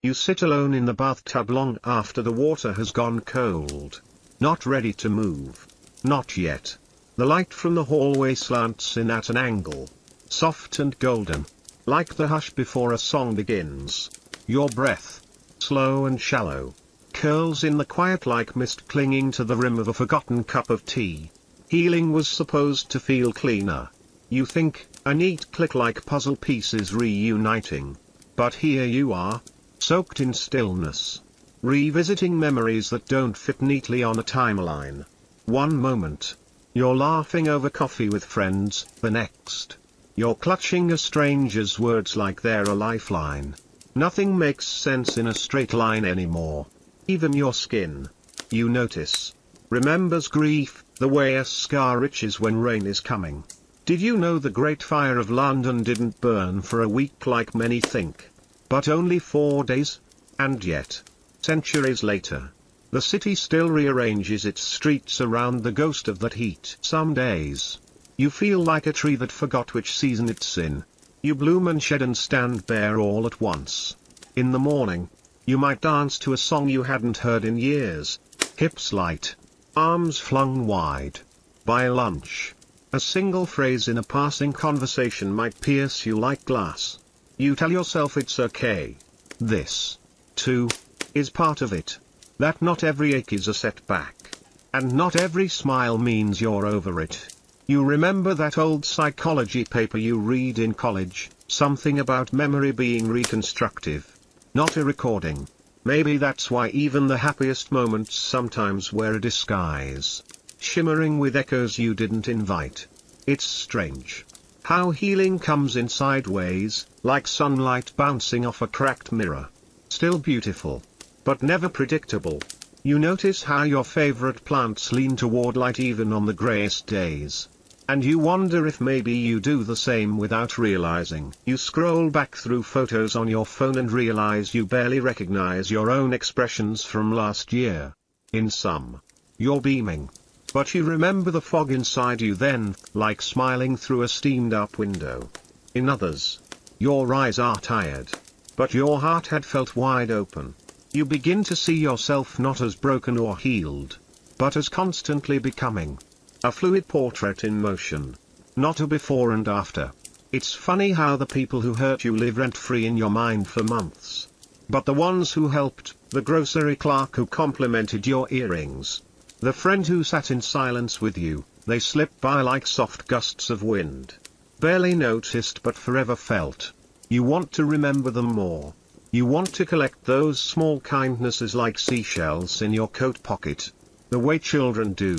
You sit alone in the bathtub long after the water has gone cold. Not ready to move. Not yet. The light from the hallway slants in at an angle. Soft and golden. Like the hush before a song begins. Your breath, slow and shallow, curls in the quiet like mist clinging to the rim of a forgotten cup of tea. Healing was supposed to feel cleaner. You think, a neat click like puzzle pieces reuniting. But here you are, soaked in stillness. Revisiting memories that don't fit neatly on a timeline. One moment, you're laughing over coffee with friends, the next, you're clutching a stranger's words like they're a lifeline. Nothing makes sense in a straight line anymore. Even your skin. You notice. Remembers grief, the way a scar itches when rain is coming. Did you know the Great Fire of London didn't burn for a week like many think? But only 4 days? And yet, centuries later, the city still rearranges its streets around the ghost of that heat. Some days, you feel like a tree that forgot which season it's in. You bloom and shed and stand bare all at once. In the morning, you might dance to a song you hadn't heard in years. Hips light, arms flung wide. By lunch, a single phrase in a passing conversation might pierce you like glass. You tell yourself it's okay. This, too, is part of it. That not every ache is a setback. And not every smile means you're over it. You remember that old psychology paper you read in college, something about memory being reconstructive. Not a recording. Maybe that's why even the happiest moments sometimes wear a disguise. Shimmering with echoes you didn't invite. It's strange how healing comes in sideways, like sunlight bouncing off a cracked mirror. Still beautiful, but never predictable. You notice how your favorite plants lean toward light even on the grayest days. And you wonder if maybe you do the same without realizing. You scroll back through photos on your phone and realize you barely recognize your own expressions from last year. In some, you're beaming. But you remember the fog inside you then, like smiling through a steamed-up window. In others, your eyes are tired. But your heart had felt wide open. You begin to see yourself not as broken or healed, but as constantly becoming. A fluid portrait in motion. Not a before and after. It's funny how the people who hurt you live rent-free in your mind for months. But the ones who helped, the grocery clerk who complimented your earrings, the friend who sat in silence with you, they slip by like soft gusts of wind. Barely noticed but forever felt. You want to remember them more. You want to collect those small kindnesses like seashells in your coat pocket. The way children do.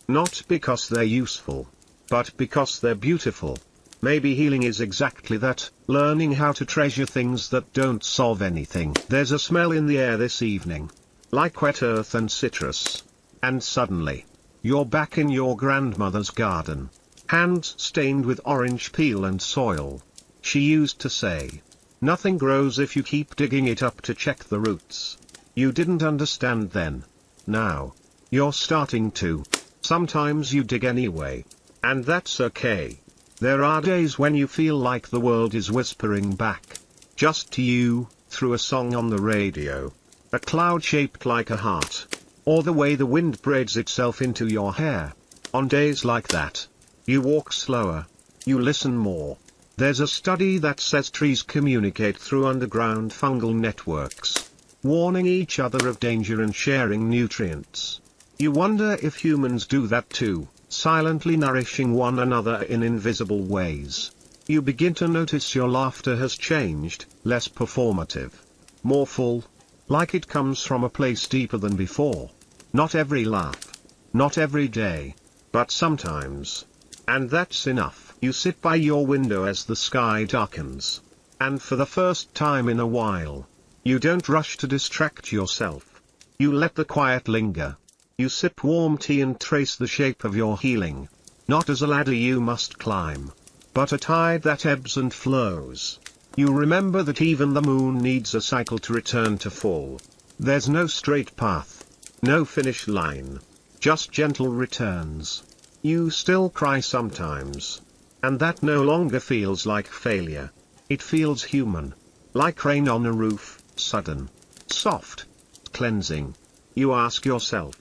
Not because they're useful, but because they're beautiful. Maybe healing is exactly that, learning how to treasure things that don't solve anything. There's a smell in the air this evening. Like wet earth and citrus. And suddenly, you're back in your grandmother's garden. Hands stained with orange peel and soil. She used to say, nothing grows if you keep digging it up to check the roots. You didn't understand then. Now, you're starting to. Sometimes you dig anyway. And that's okay. There are days when you feel like the world is whispering back. Just to you, through a song on the radio. A cloud shaped like a heart. Or the way the wind braids itself into your hair. On days like that, you walk slower. You listen more. There's a study that says trees communicate through underground fungal networks. Warning each other of danger and sharing nutrients. You wonder if humans do that too, silently nourishing one another in invisible ways. You begin to notice your laughter has changed, less performative. More full. Like it comes from a place deeper than before. Not every laugh. Not every day. But sometimes. And that's enough. You sit by your window as the sky darkens. And for the first time in a while, you don't rush to distract yourself. You let the quiet linger. You sip warm tea and trace the shape of your healing. Not as a ladder you must climb, but a tide that ebbs and flows. You remember that even the moon needs a cycle to return to full. There's no straight path. No finish line. Just gentle returns. You still cry sometimes. And that no longer feels like failure. It feels human. Like rain on a roof, sudden, soft cleansing. You ask yourself,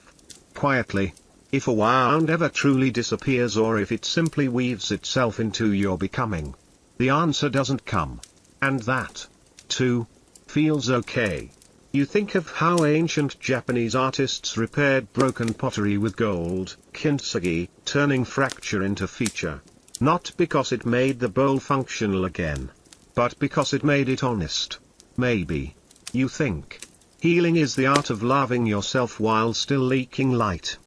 quietly, if a wound ever truly disappears or if it simply weaves itself into your becoming. The answer doesn't come. And that, too, feels okay. You think of how ancient Japanese artists repaired broken pottery with gold, kintsugi, turning fracture into feature. Not because it made the bowl functional again, but because it made it honest. Maybe, you think, healing is the art of loving yourself while still leaking light.